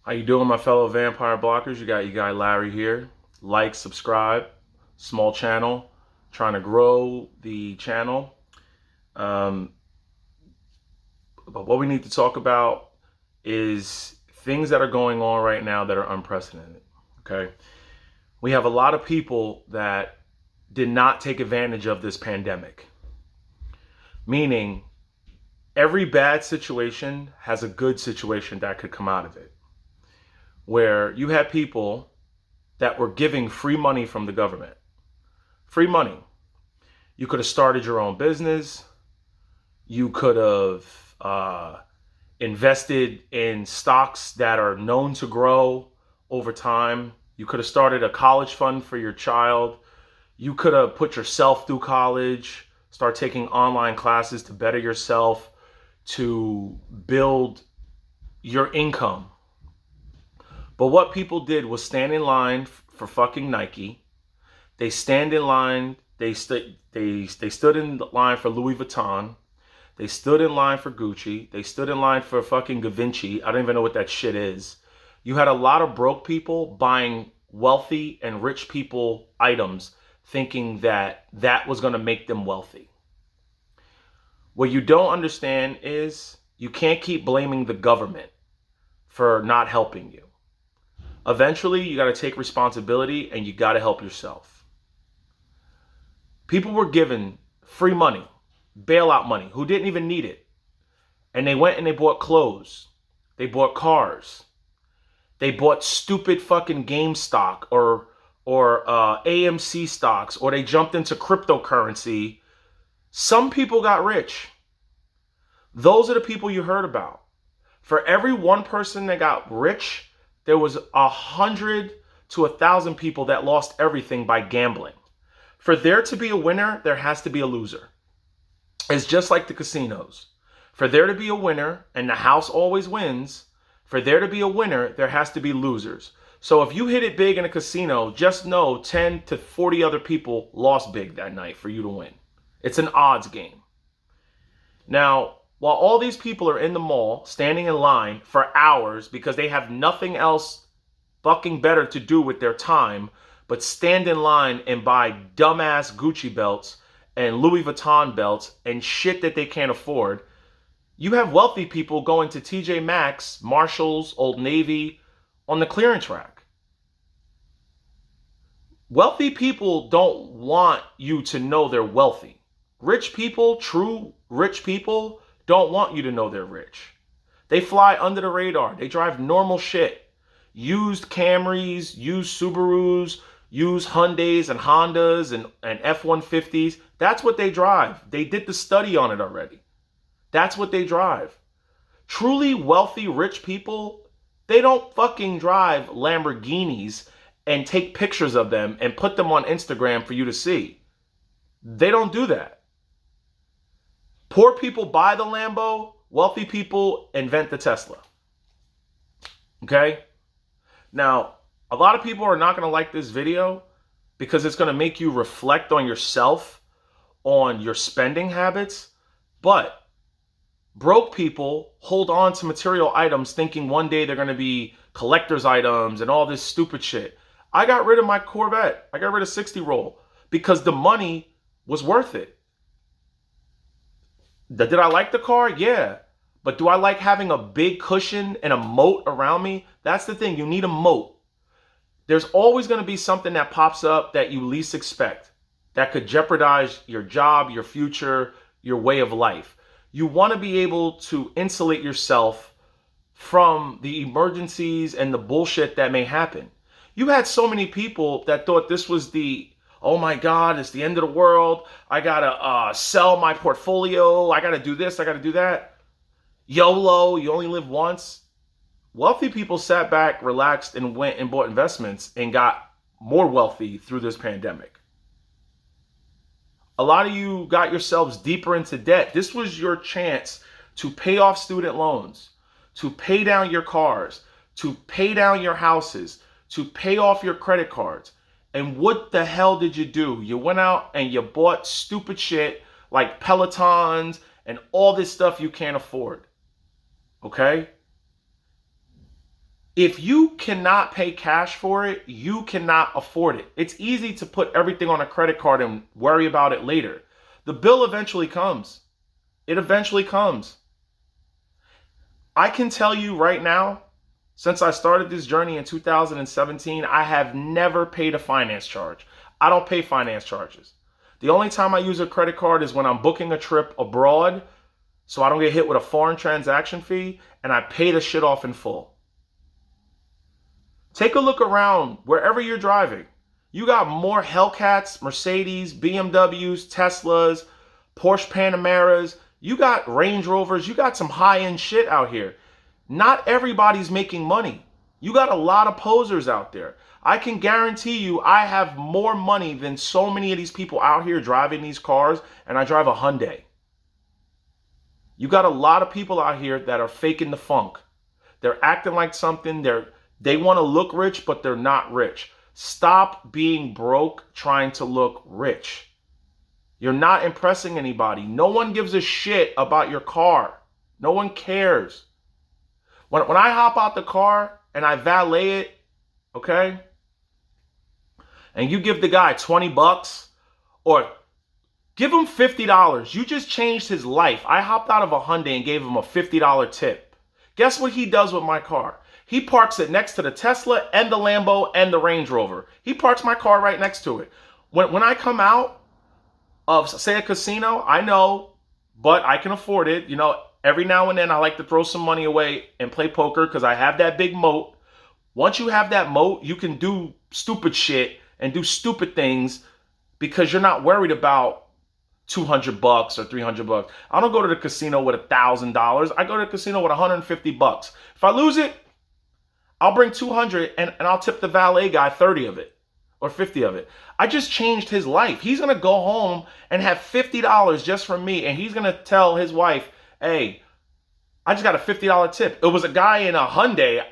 How you doing, my fellow vampire blockers? You got your guy Larry here. Like, subscribe, small channel, trying to grow the channel. Um, but what we need to talk about is things that are going on right now that are unprecedented. Okay, we have a lot of people that did not take advantage of this pandemic, meaning every bad situation has a good situation that could come out of it. Where you had people that were giving free money from the government. Free money. You could have started your own business. You could have invested in stocks that are known to grow over time. You could have started a college fund for your child. You could have put yourself through college, start taking online classes to better yourself, to build your income. But what people did was stand in line for fucking Nike. They stand in line. They stood in line for Louis Vuitton. They stood in line for Gucci. They stood in line for fucking Givenchy. I don't even know what that shit is. You had a lot of broke people buying wealthy and rich people items, thinking that that was going to make them wealthy. What you don't understand is you can't keep blaming the government for not helping you. Eventually, you got to take responsibility and you got to help yourself. People were given free money, bailout money, who didn't even need it. And they went and they bought clothes. They bought cars. They bought stupid fucking game stock or AMC stocks, or they jumped into cryptocurrency. Some people got rich. Those are the people you heard about. For every one person that got rich, there was 100 to 1,000 people that lost everything by gambling. For there to be a winner, there has to be a loser. It's just like the casinos. For there to be a winner, and the house always wins, for there to be a winner, there has to be losers. So if you hit it big in a casino, just know 10 to 40 other people lost big that night for you to win. It's an odds game. Now, while all these people are in the mall standing in line for hours because they have nothing else fucking better to do with their time but stand in line and buy dumbass Gucci belts and Louis Vuitton belts and shit that they can't afford, you have wealthy people going to TJ Maxx, Marshalls, Old Navy on the clearance rack. Wealthy people don't want you to know they're wealthy. Rich people, true rich people, don't want you to know they're rich. They fly under the radar. They drive normal shit. Used Camrys, used Subarus, used Hyundais and Hondas and F-150s. That's what they drive. They did the study on it already. That's what they drive. Truly wealthy, rich people, they don't fucking drive Lamborghinis and take pictures of them and put them on Instagram for you to see. They don't do that. Poor people buy the Lambo, wealthy people invent the Tesla. Okay? Now, a lot of people are not going to like this video because it's going to make you reflect on yourself, on your spending habits, but broke people hold on to material items thinking one day they're going to be collector's items and all this stupid shit. I got rid of my Corvette. I got rid of 60 roll because the money was worth it. Did I like the car? Yeah. But do I like having a big cushion and a moat around me? That's the thing. You need a moat. There's always going to be something that pops up that you least expect that could jeopardize your job, your future, your way of life. You want to be able to insulate yourself from the emergencies and the bullshit that may happen. You had so many people that thought this was oh my God, it's the end of the world. I got to sell my portfolio. I got to do this. I got to do that. YOLO, you only live once. Wealthy people sat back, relaxed, and went and bought investments and got more wealthy through this pandemic. A lot of you got yourselves deeper into debt. This was your chance to pay off student loans, to pay down your cars, to pay down your houses, to pay off your credit cards. And what the hell did you do? You went out and you bought stupid shit like Pelotons and all this stuff you can't afford. Okay? If you cannot pay cash for it, you cannot afford it. It's easy to put everything on a credit card and worry about it later. The bill eventually comes. It eventually comes. I can tell you right now, since I started this journey in 2017, I have never paid a finance charge. I don't pay finance charges. The only time I use a credit card is when I'm booking a trip abroad, so I don't get hit with a foreign transaction fee, and I pay the shit off in full. Take a look around wherever you're driving. You got more Hellcats, Mercedes, BMWs, Teslas, Porsche Panameras. You got Range Rovers. You got some high-end shit out here. Not everybody's making money. You got a lot of posers out there. I can guarantee you I have more money than so many of these people out here driving these cars, and I drive a Hyundai. You got a lot of people out here that are faking the funk. They're acting like something. They want to look rich, but they're not rich. Stop being broke trying to look rich. You're not impressing anybody. No one gives a shit about your car. No one cares. When I hop out the car and I valet it, okay, and you give the guy $20 or give him $50, you just changed his life. I hopped out of a Hyundai and gave him a $50 tip. Guess what he does with my car? He parks it next to the Tesla and the Lambo and the Range Rover. He parks my car right next to it. When I come out of, say, a casino, I know, but I can afford it. You know, every now and then I like to throw some money away and play poker because I have that big moat. Once you have that moat, you can do stupid shit and do stupid things because you're not worried about $200 or $300. I don't go to the casino with $1,000. I go to the casino with $150. If I lose it, I'll bring 200 and I'll tip the valet guy 30 of it or 50 of it. I just changed his life. He's going to go home and have $50 just from me. And he's going to tell his wife, hey, I just got a $50 tip. It was a guy in a Hyundai.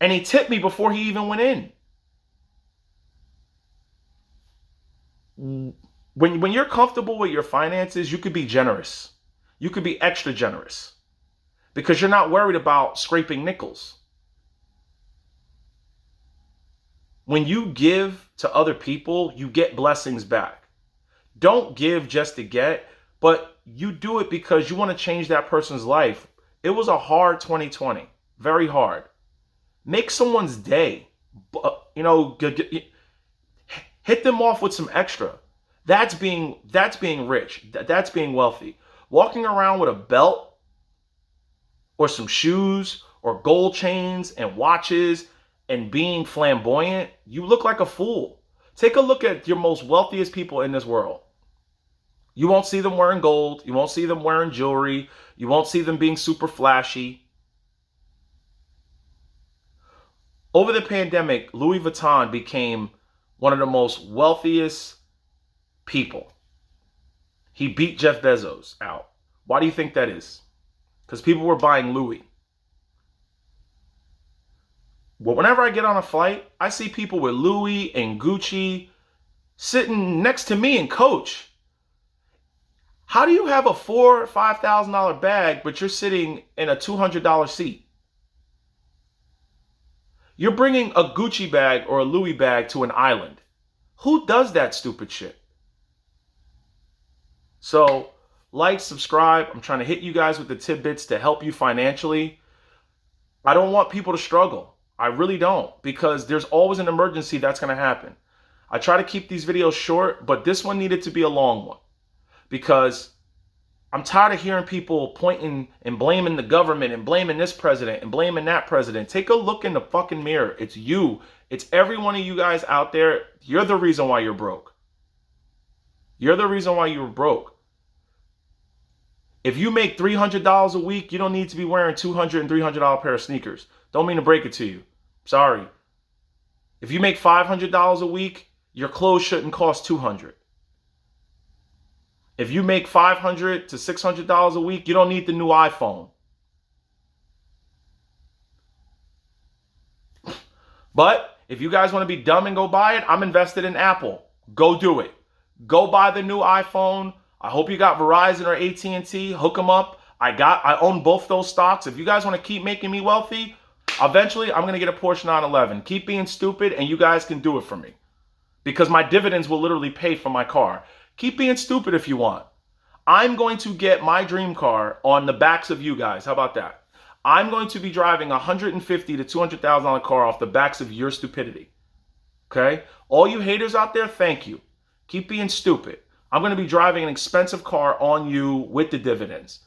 And he tipped me before he even went in. When you're comfortable with your finances, you could be generous. You could be extra generous because you're not worried about scraping nickels. When you give to other people, you get blessings back. Don't give just to get, but you do it because you want to change that person's life. It was a hard 2020, very hard. Make someone's day. You know, hit them off with some extra. That's being rich. That's being wealthy. Walking around with a belt or some shoes or gold chains and watches and being flamboyant, you look like a fool. Take a look at your most wealthiest people in this world. You won't see them wearing gold. You won't see them wearing jewelry. You won't see them being super flashy. Over the pandemic, Louis Vuitton became one of the most wealthiest people. He beat Jeff Bezos out. Why do you think that is? Because people were buying Louis. Well, whenever I get on a flight, I see people with Louis and Gucci sitting next to me and Coach. How do you have a $4,000 or $5,000 bag, but you're sitting in a $200 seat? You're bringing a Gucci bag or a Louis bag to an island. Who does that stupid shit? So, like, subscribe. I'm trying to hit you guys with the tidbits to help you financially. I don't want people to struggle. I really don't, because there's always an emergency that's going to happen. I try to keep these videos short, but this one needed to be a long one because I'm tired of hearing people pointing and blaming the government and blaming this president and blaming that president. Take a look in the fucking mirror. It's you. It's every one of you guys out there. You're the reason why you're broke. You're the reason why you're broke. If you make $300 a week, you don't need to be wearing $200 and $300 pair of sneakers. Don't mean to break it to you. Sorry. If you make $500 a week, your clothes shouldn't cost $200. If you make $500 to $600 a week, you don't need the new iPhone. But if you guys want to be dumb and go buy it, I'm invested in Apple. Go do it. Go buy the new iPhone. I hope you got Verizon or AT&T. Hook them up. I own both those stocks. If you guys want to keep making me wealthy, Eventually, I'm going to get a Porsche 911. Keep being stupid and you guys can do it for me. Because my dividends will literally pay for my car. Keep being stupid if you want. I'm going to get my dream car on the backs of you guys. How about that? I'm going to be driving a $150,000 to $200,000 car off the backs of your stupidity. Okay? All you haters out there, thank you. Keep being stupid. I'm going to be driving an expensive car on you with the dividends.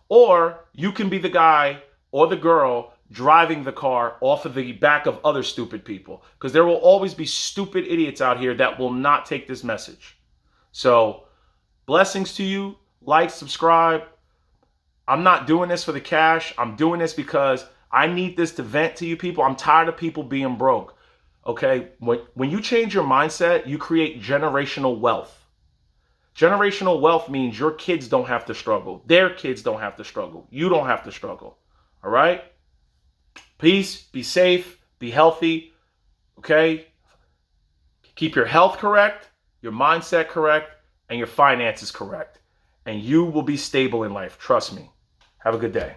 Or you can be the guy or the girl driving the car off of the back of other stupid people. Because there will always be stupid idiots out here that will not take this message. So, blessings to you. Like, subscribe. I'm not doing this for the cash. I'm doing this because I need this to vent to you people. I'm tired of people being broke. Okay? When you change your mindset, you create generational wealth. Generational wealth means your kids don't have to struggle. Their kids don't have to struggle. You don't have to struggle. All right? Peace. Be safe. Be healthy. Okay? Keep your health correct, your mindset correct, and your finances correct. And you will be stable in life. Trust me. Have a good day.